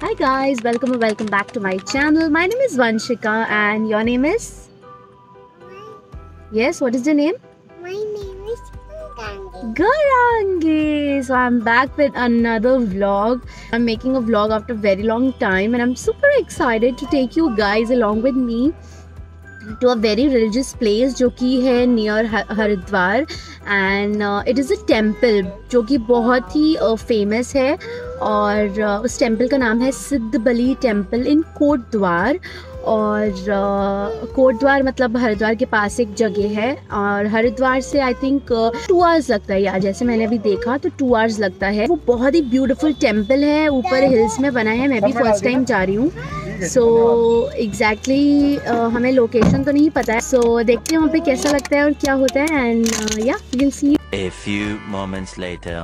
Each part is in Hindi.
Hi guys, welcome back to my channel. My name is Vanshika and your name is? Yes, what is your name? My name is Garangi. Garangi. So I'm back with another vlog. I'm making a vlog after a very long time and I'm super excited to take you guys along with me to a very religious place जो कि है near Haridwar and it is a temple जो कि बहुत ही famous है और उस temple का नाम है सिद्ध बली temple in कोटद्वार और कोटद्वार मतलब हरिद्वार के पास एक जगह है और हरिद्वार से आई थिंक 2 आवर्स लगता है यार, जैसे मैंने अभी देखा तो 2 आवर्स लगता है। वो बहुत ही ब्यूटीफुल टेम्पल है, ऊपर हिल्स में बना है। मैं भी फर्स्ट टाइम जा रही हूँ, सो एग्जैक्टली हमें लोकेशन तो नहीं पता है, सो देखते हैं वहाँ पे कैसा लगता है और क्या होता है एंड या will see. A few moments later.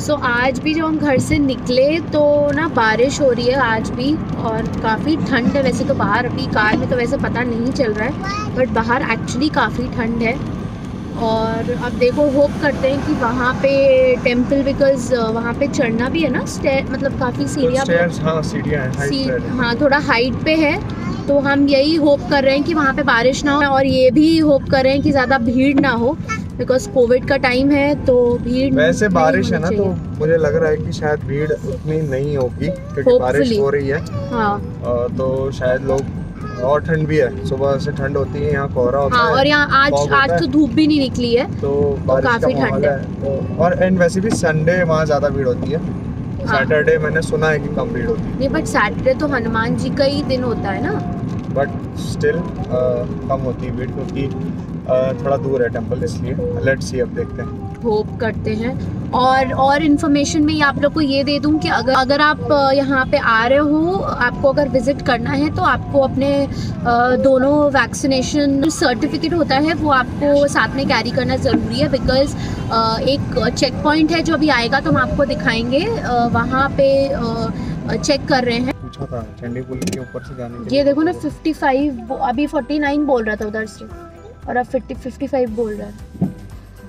सो आज भी जब हम घर से निकले तो ना बारिश हो रही है आज भी और काफ़ी ठंड है। वैसे तो बाहर अभी कार में तो वैसे पता नहीं चल रहा है, बट बाहर एक्चुअली काफ़ी ठंड है। और अब देखो होप करते हैं कि वहाँ पे टेम्पल, बिकॉज वहाँ पे चढ़ना भी है ना, मतलब काफ़ी सीढ़ियाँ, हाँ थोड़ा हाइट पे है, तो हम यही होप कर रहे हैं कि वहाँ पे बारिश ना हो और ये भी होप कर रहे हैं कि ज़्यादा भीड़ ना हो, बिकॉज कोविड का टाइम है तो भीड़ वैसे बारिश है ना, तो मुझे लग रहा है कि शायद भीड़ उतनी नहीं होगी क्योंकि बारिश हो रही है। हाँ तो शायद लोग, और ठंड भी है, सुबह से ठंड होती है, यहाँ कोहरा होता है और यहाँ आज तो धूप भी नहीं निकली है तो काफी ठंड है। तो और एंड वैसे भी संडे वहाँ ज्यादा भीड़ होती है, सैटरडे मैंने सुना है कि कम भीड़ होती है। नहीं बट सैटरडे तो हनुमान जी का ही दिन होता है ना, बट स्टिल कम होती है भीड़ क्योंकि थोड़ा दूर है टेंपल, इसलिए लेट्स सी, अब देखते हैं, होप करते हैं। और इन्फॉर्मेशन में आप लोग को ये दे दूं कि अगर आप यहाँ पे आ रहे हो, आपको अगर विजिट करना है तो आपको अपने दोनों वैक्सीनेशन सर्टिफिकेट होता है वो आपको साथ में कैरी करना ज़रूरी है, बिकॉज एक चेक पॉइंट है जो अभी आएगा तो हम आपको दिखाएंगे, वहाँ पे चेक कर रहे हैं। पूछा था चंडीपुल के ऊपर से जाने के ये देखो ना 55, अभी 49 बोल रहा था उधर से और अब 55 बोल रहा है।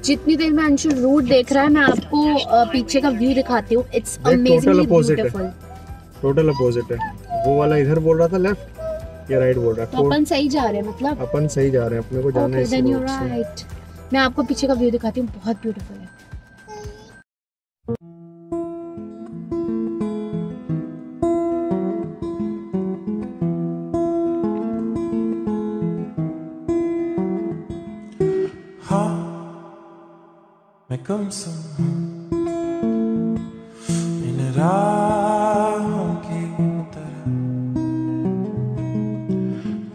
जितनी देर में अंशुल रूट देख रहा है मैं आपको पीछे का व्यू दिखाती हूँ। It's amazingly beautiful. Total opposite है, वो वाला इधर बोल रहा था लेफ्ट, ये राइट बोल रहा है। तो अपन सही जा रहे हैं, मतलब अपन सही जा रहे हैं, अपने को जाना है इसी रोड से। मैं आपको पीछे का व्यू दिखाती हूँ, बहुत ब्यूटीफुल है। मैं गुमसुम इन राहों की तरह,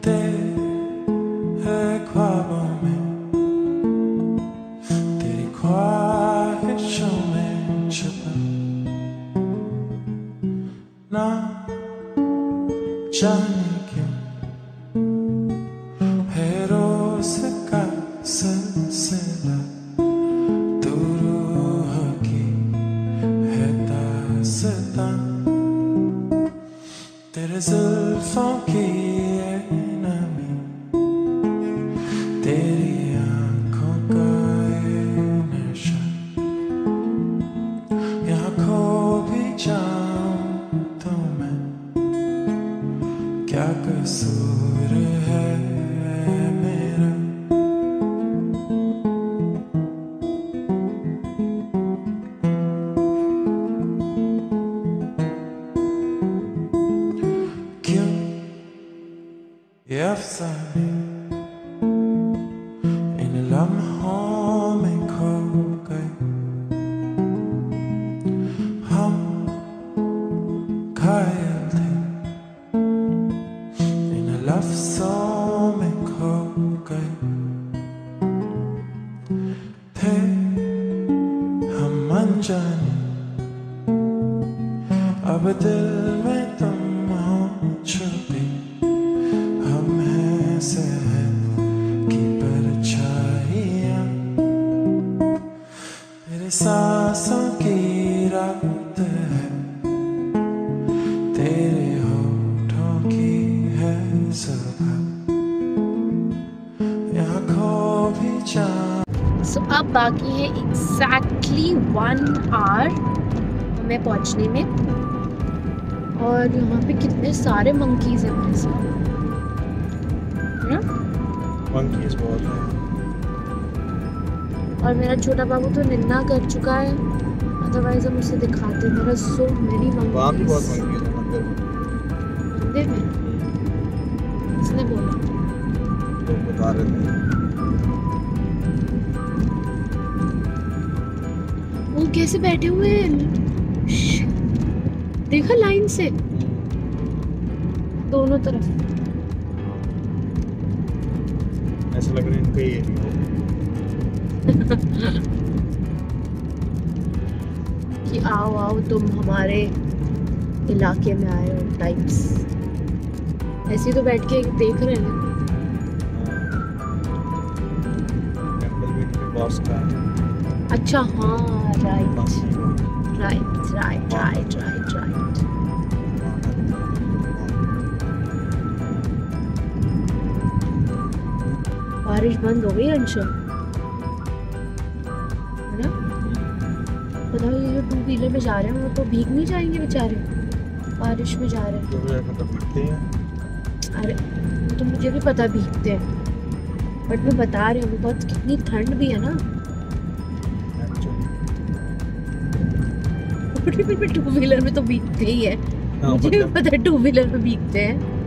तेरे ख्वाबों में, तेरी ख्वाहिशों में छुपा, ना जाने क्यों है रोज़ का सिलसिला, तेरे जुल्फों की नमी, तेरी आँखों का नशा, यहाँ खो भी जाऊं तो मैं, क्या कसूर है मेरा। ये अफसाने इन लम्हों में खो गए, हम घायल थे इन लफ्ज़ों में खो गए, थे हम अनजाने, अब दिल में तुम हो छुपी, सांसों की रात है, तेरे होठों की है सुबह, यहाँ खो भी जाऊं। सो अब बाकी है एग्जैक्टली 1 आवर हमें पहुँचने में और यहाँ पे कितने सारे मंकीज हैं मेरे साथ, है ना? मंकीज बहुत हैं। और मेरा छोटा बाबू तो निन्ना कर चुका है, अदरवाइज हम उसे दिखाते। मेरा सो मेनी मंकीज। वहाँ भी बहुत मंकीज हैं मंदिर में। मंदिर में किसने बोला? तो बता रहे थे। वो कैसे बैठे हुए हैं, देखा लाइन से दोनों तरफ। ऐसा लग रहा है इनका ही एरिया हो। कि आओ आओ तुम हमारे इलाके में आए हो टाइप्स। ऐसे ही तो बैठ के देख रहे हैं ना। टेंपल भी इनके बॉस का है। अच्छा हाँ, right right right right right right. बारिश बंद हो गई अंशुल, है ना? बताओ ये जो 2 व्हीलर में जा रहे हैं वो तो भीग नहीं जाएंगे बेचारे, बारिश में जा रहे हैं। तो मतलब भीगते हैं। अरे तो मुझे भी पता भीगते हैं, बट मैं बता रही हूँ बहुत कितनी ठंड भी है ना। में 2 व्हीलर में तो भीगते ही है। हाँ, मुझे भी पता है 2 व्हीलर में भीगते हैं।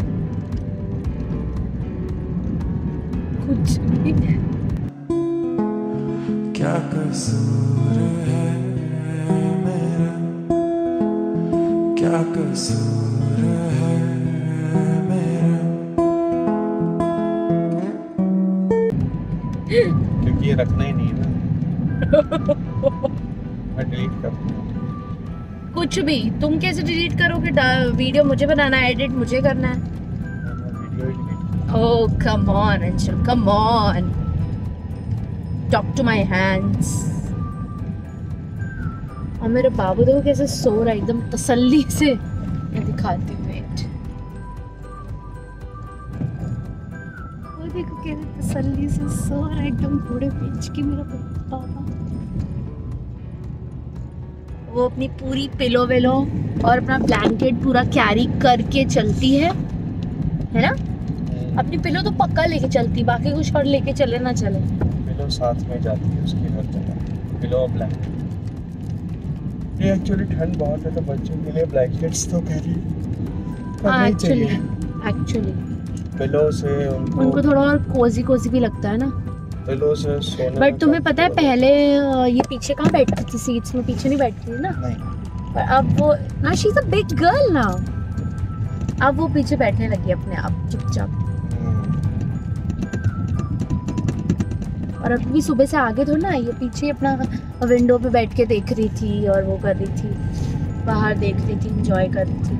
कुछ भी। क्या कसूर है मेरा, क्या कसूर है मेरा। क्योंकि ये रखना ही नहीं है ना। मैं डिलीट कर दूंगा। कुछ भी तुम कैसे डिलीट करोगे? वीडियो मुझे बनाना है, एडिट मुझे करना है। Video he delete. Oh, come on, Anshul, come on. Talk to my hands. और मेरे बाबू देखो कैसे सो रहा है एकदम तसल्ली से। मैं दिखाती हूँ, वेट। वो देखो कैसे तसल्ली से सो रहा है एकदम घोड़े पेच के मेरा बाबा। वो अपनी पूरी पिलो विलो और अपना ब्लैंकेट पूरा कैरी करके चलती है ना? अपनी पिलो तो पक्का लेके चलती, बाकी कुछ और लेके चले ना चले। पिलो साथ में जाती है उसकी हर जगह, पिलो और ब्लैंकेट। ये एक्चुअली ठंड बहुत है तो बच्चों के लिए ब्लैंकेट्स तो कैरी करना ही चाहिए। एक्चुअली पिलो से उनको थोड़ा और कोजी कोजी भी लगता है ना। पिलो से सोने। बट तुम्हें पता है पहले ये पीछे कहाँ बैठती थी? सीट्स में पीछे नहीं बैठती थी ना। नहीं। पर अब वो ना, she is a big girl now. अब वो पीछे बैठने लगी अपने आप चुपचाप। और अभी सुबह से आगे थोड़ा ना, ये पीछे अपना विंडो पे बैठ के देख रही थी और वो कर रही थी, बाहर देख रही थी, एंजॉय कर रही थी।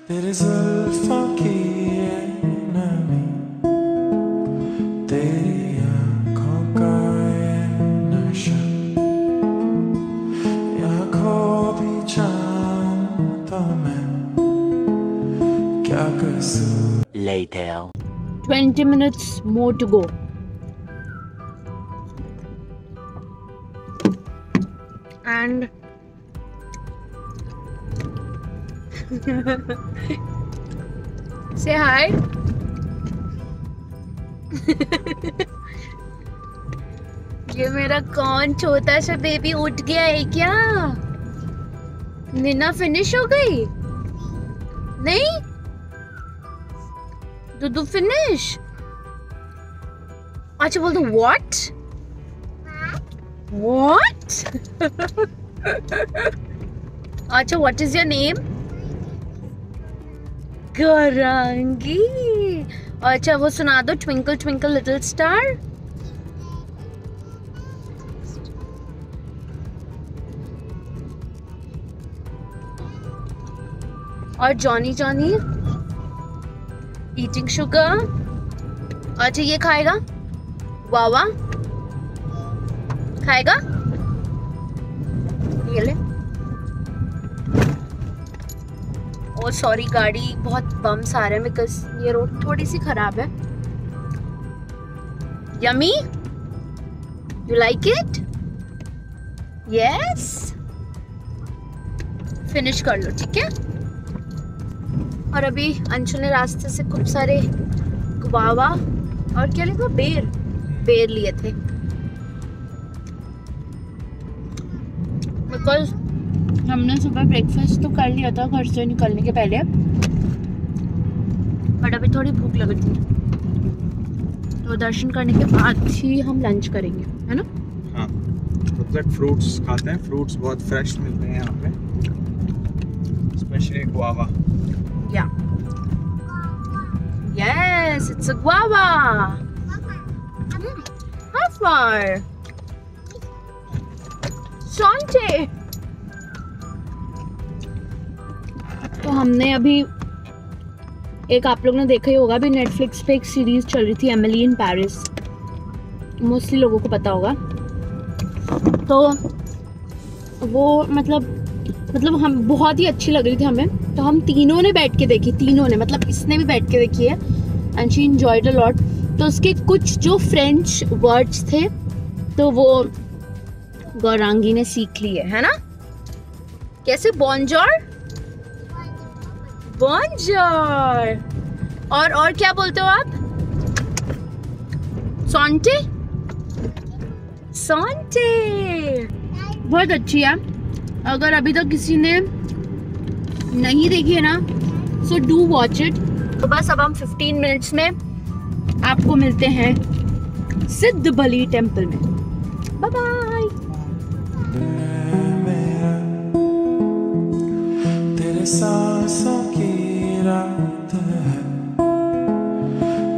तेरे जुल्फों की ये नमी, तेरी आँखों का ये नशा, यहाँ खो भी जाऊं तो मैं क्या कसूर। Later. 20 minutes more to go. And say hi. ये मेरा कौन छोटा सा बेबी उठ गया है क्या? निन्ना फिनिश हो गई? नहीं? दुदू फिनिश? अच्छा बोल दो व्हाट? व्हाट? अच्छा what is your name? Gaurangi. अच्छा वो सुना दो, ट्विंकल ट्विंकल लिटिल स्टार। और जॉनी जॉनी ईटिंग शुगर। अच्छा ये खाएगा? वावा खाएगा? ये ले। ओ सॉरी, गाड़ी बहुत बम्स आ रहे हैं बिकॉज ये रोड थोड़ी सी खराब है। Yummy, you like it? Yes, finish कर लो, ठीक है। और अभी अंशु ने रास्ते से खूब सारे गुआवा और क्या लिखा, बेर लिए थे बिकॉज हमने सुबह ब्रेकफास्ट तो कर लिया था घर से निकलने के पहले, बट अभी थोड़ी भूख लग रही थी, तो दर्शन करने के बाद ही हम लंच करेंगे, है ना। हाँ, तब तक फ्रूट्स खाते हैं। फ्रूट्स बहुत फ्रेश मिलते हैं यहाँ पे, स्पेशली गुआवा। या yes, it's a guava. How far? Sante. तो हमने अभी एक, आप लोग ने देखा ही होगा, अभी नेटफ्लिक्स पे एक सीरीज चल रही थी एमिली इन पेरिस, मोस्टली लोगों को पता होगा। तो वो मतलब हम बहुत ही अच्छी लग रही थी हमें, तो हम तीनों ने बैठ के देखी, तीनों ने, मतलब इसने भी बैठ के देखी है and she enjoyed a lot. तो उसके कुछ जो फ्रेंच वर्ड्स थे तो वो गौरांगी ने सीख लिए, है ना। कैसे? Bonjour, bonjour. और क्या बोलते हो आप? सॉन्टे, सॉन्टे। बहुत अच्छी है। अगर अभी तक किसी ने नहीं देखी है ना, सो डू वॉच इट। तो बस अब हम 15 मिनट्स में आपको मिलते हैं सिद्ध बली टेम्पल में। Bye bye. तेरे सांसों की रात है,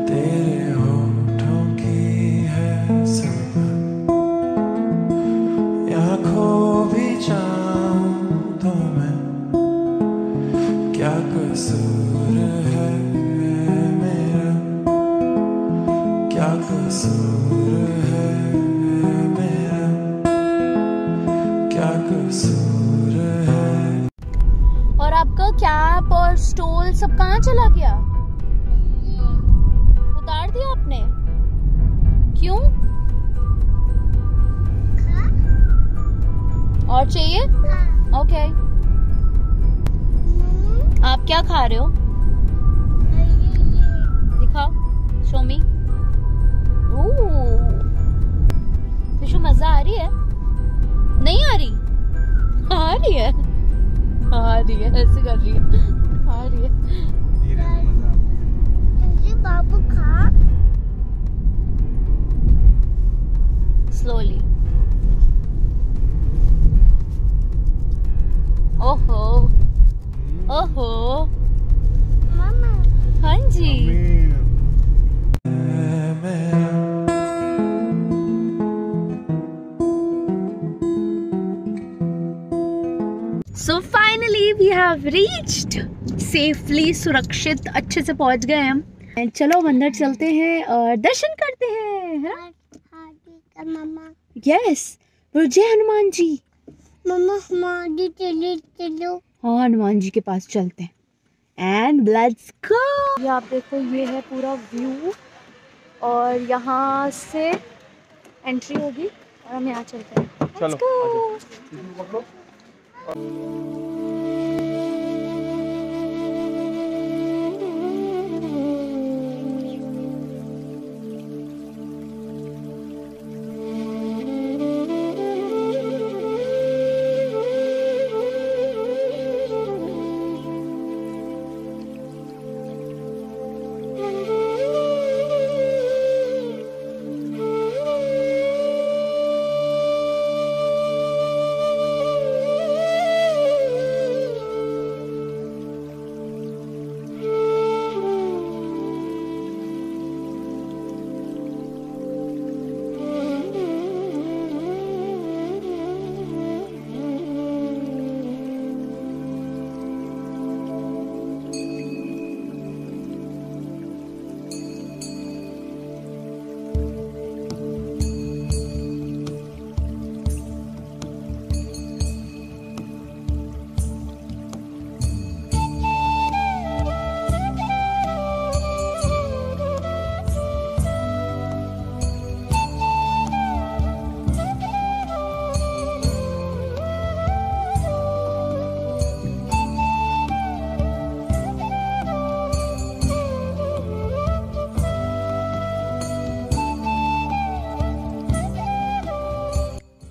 तेरे होठों की है सुबह, यहाँ खो भी जाऊं तो मैं, क्या कसूर है मेरा, क्या कसूर है मेरा, क्या कसूर है। और आपका कैप और स्टोल सब कहाँ चला गया? उतार दिया आपने? क्यों? और चाहिए? ओके। आप क्या खा रहे हो? दिखाओ, शो मी। विशु, मजा आ रही है? नहीं आ रही? आ रही है, आ रही है, ऐसे कर रही है, आ रही है। धीरे से मजा आता है। बाबू खा। स्लोली। ओहो, ओहो, मामा। हाँ जी। So finally we have reached safely, सुरक्षित, अच्छे से पहुंच गए हम। चलो मंदिर चलते हैं और दर्शन करते हैं, है ना? मामा। यस, जय हनुमान जी। मामा हमारी चलो। हाँ, हनुमान जी के पास चलते हैं एंड लेट्स गो। ये आप देखो, ये है पूरा व्यू और यहाँ से एंट्री होगी और हम यहाँ चलते हैं। चलो, Let's go।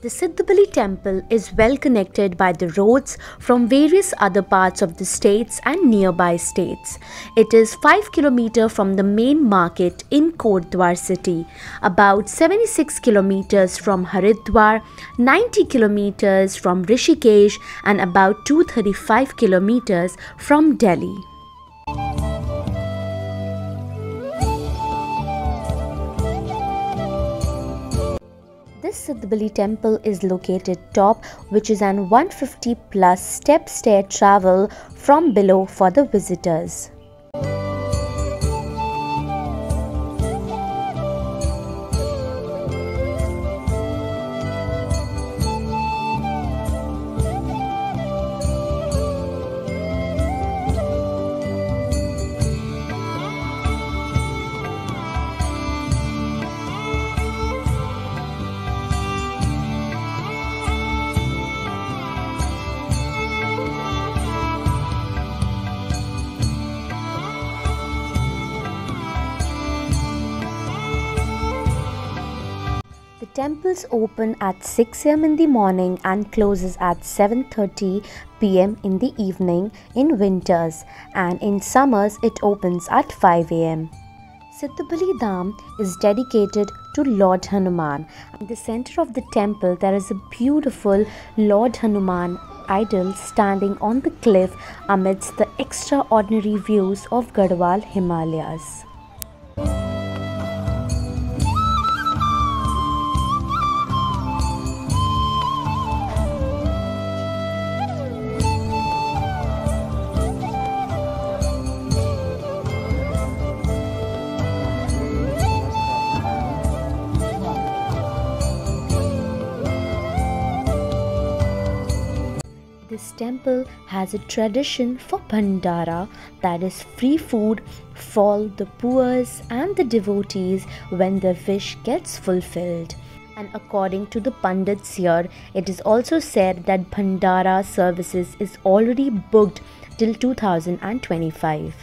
The Siddhabali temple is well connected by the roads from various other parts of the states and nearby states. It is 5 km from the main market in Kotdwar city, about 76 km from Haridwar, 90 km from Rishikesh and about 235 km from Delhi. This Siddhabali temple is located top, which is an 150 plus step stair travel from below for the visitors. The temples open at 6 am in the morning and closes at 7:30 pm in the evening in winters, and in summers it opens at 5 am. Siddhabali Dham is dedicated to Lord Hanuman. In the center of the temple there is a beautiful Lord Hanuman idol standing on the cliff amidst the extraordinary views of Garhwal Himalayas. This temple has a tradition for Bhandara, that is free food for the poor and the devotees when their wish gets fulfilled. And according to the Pandits here, it is also said that Bhandara services is already booked till 2025.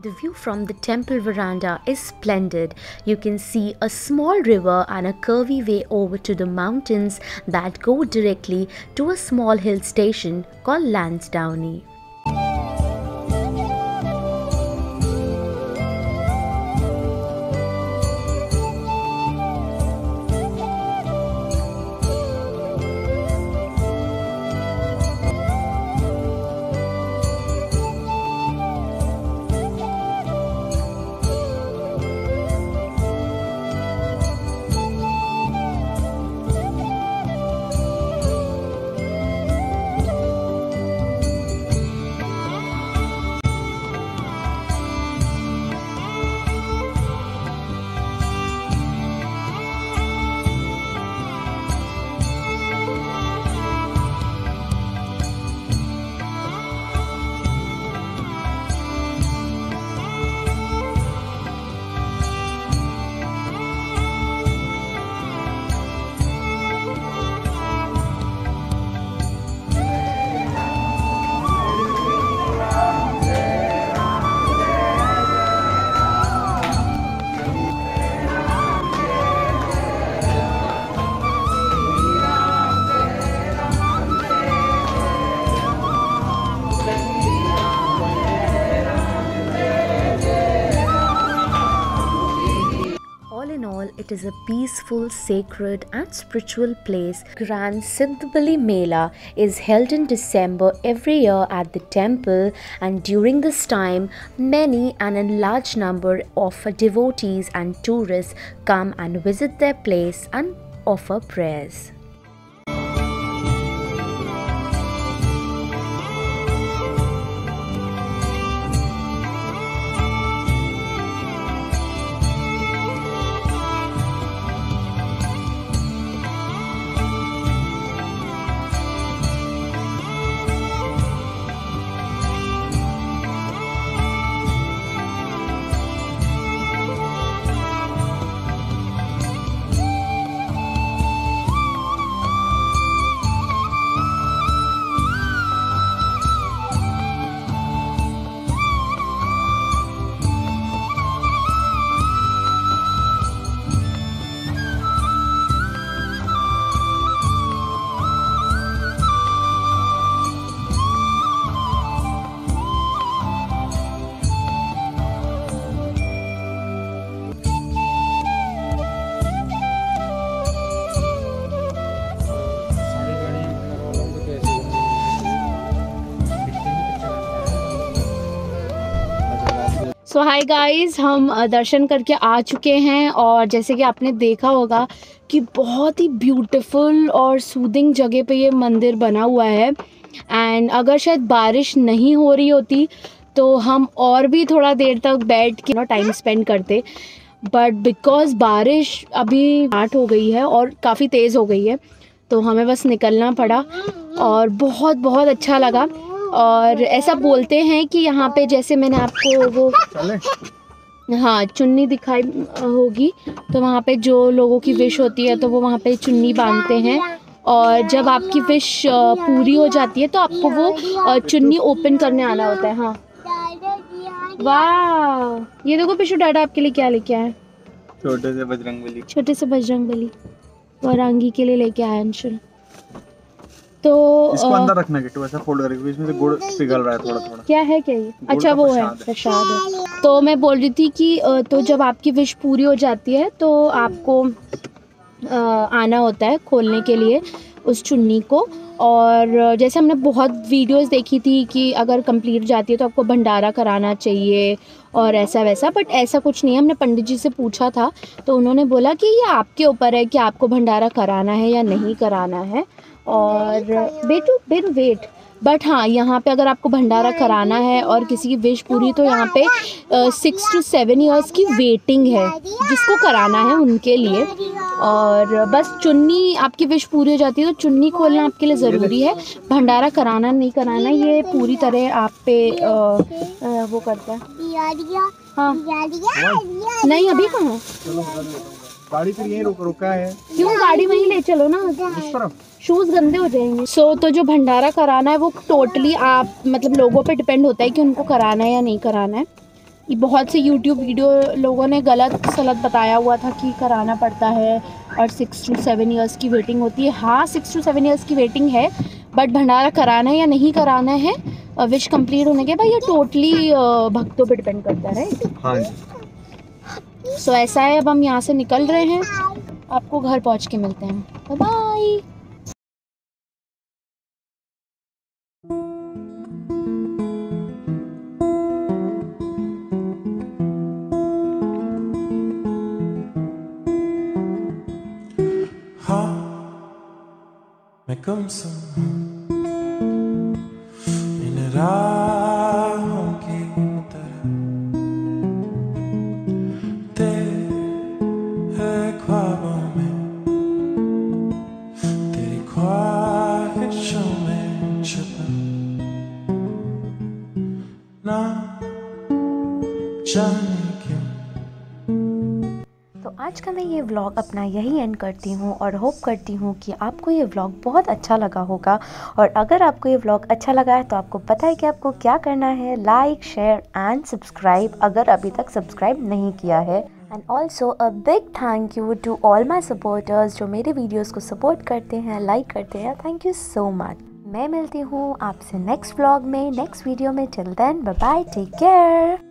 The view from the temple veranda is splendid. You can see a small river and a curvy way over to the mountains that go directly to a small hill station called Lansdowne. it is a peaceful, sacred and spiritual place. Grand Sindhbali Mela is held in December every year at the temple, and during this time many and a large number of devotees and tourists come and visit their place and offer prayers. So hi guys, हम दर्शन करके आ चुके हैं और जैसे कि आपने देखा होगा कि बहुत ही ब्यूटीफुल और सूदिंग जगह पे ये मंदिर बना हुआ है। एंड अगर शायद बारिश नहीं हो रही होती तो हम और भी थोड़ा देर तक बैठ के टाइम स्पेंड करते, बट बिकॉज बारिश अभी स्टार्ट हो गई है और काफ़ी तेज़ हो गई है तो हमें बस निकलना पड़ा और बहुत बहुत अच्छा लगा। और ऐसा बोलते हैं कि यहाँ पे जैसे मैंने आपको वो हाँ चुन्नी दिखाई होगी, तो वहाँ पे जो लोगों की विश होती है तो वो वहाँ पे चुन्नी बांधते हैं और जब आपकी विश पूरी हो जाती है तो आपको वो चुन्नी ओपन करने आना होता है। हाँ वाह, ये देखो पिशु डाडा आपके लिए क्या लेके आया, छोटे से बजरंगबली। छोटे से बजरंगबली वरांगी के लिए लेके आया अंशुल। तो इसको अंदर रखना किट्टू, ऐसा फोल्ड करके, इसमें से गुड़ पिघल रहा है थोड़ा थोड़ा। क्या है क्या ये? अच्छा वो है प्रसाद है। तो मैं बोल रही थी कि तो जब आपकी विश पूरी हो जाती है तो आपको आना होता है खोलने के लिए उस चुन्नी को। और जैसे हमने बहुत वीडियोस देखी थी कि अगर कंप्लीट जाती है तो आपको भंडारा कराना चाहिए और ऐसा वैसा, बट ऐसा कुछ नहीं है। हमने पंडित जी से पूछा था तो उन्होंने बोला कि ये आपके ऊपर है कि आपको भंडारा कराना है या नहीं कराना है। और बेटू वेट, बट हाँ यहाँ पे अगर आपको भंडारा कराना है और किसी की विश पूरी तो यहाँ पे 6 to 7 इयर्स की वेटिंग है जिसको कराना है उनके लिए। और बस चुन्नी आपकी विश पूरी हो जाती है तो चुन्नी खोलना आपके लिए ज़रूरी है। भंडारा कराना नहीं कराना ये पूरी तरह आप पे वो करता है। हाँ नहीं अभी कहाँ, गाड़ी फिर यहीं रुका है। क्यों, गाड़ी वहीं ले चलो ना, शूज़ गंदे हो जाएंगे। तो जो भंडारा कराना है वो टोटली आप मतलब लोगों पे डिपेंड होता है कि उनको कराना है या नहीं कराना है। ये बहुत से यूट्यूब वीडियो लोगों ने गलत सलत बताया हुआ था कि कराना पड़ता है और 6 to 7 इयर्स की वेटिंग होती है। हाँ 6 to 7 इयर्स की वेटिंग है, बट भंडारा कराना है या नहीं कराना है विश कंप्लीट होने के बाद ये टोटली भक्तों पे डिपेंड करता है। हाँ सो ऐसा है, अब हम यहाँ से निकल रहे हैं, आपको घर पहुँच के मिलते हैं। Bye bye. मैं गुमसुम इन राहों की तरह तेरे ख्वाबों में, तेरी ख्वाहिशों में छुपा ना जाने क्यों। तो आज का मैं ये व्लॉग अपना यही एंड करती हूँ और होप करती हूँ कि आपको ये व्लॉग बहुत अच्छा लगा होगा। और अगर आपको ये व्लॉग अच्छा लगा है तो आपको पता है कि आपको क्या करना है, लाइक शेयर एंड सब्सक्राइब अगर अभी तक सब्सक्राइब नहीं किया है। And also a big thank you to all my supporters जो मेरे वीडियोज़ को सपोर्ट करते हैं, लाइक करते हैं। Thank you so much. मैं मिलती हूँ आपसे नेक्स्ट व्लॉग में, नेक्स्ट वीडियो में। Till then bye bye, take care.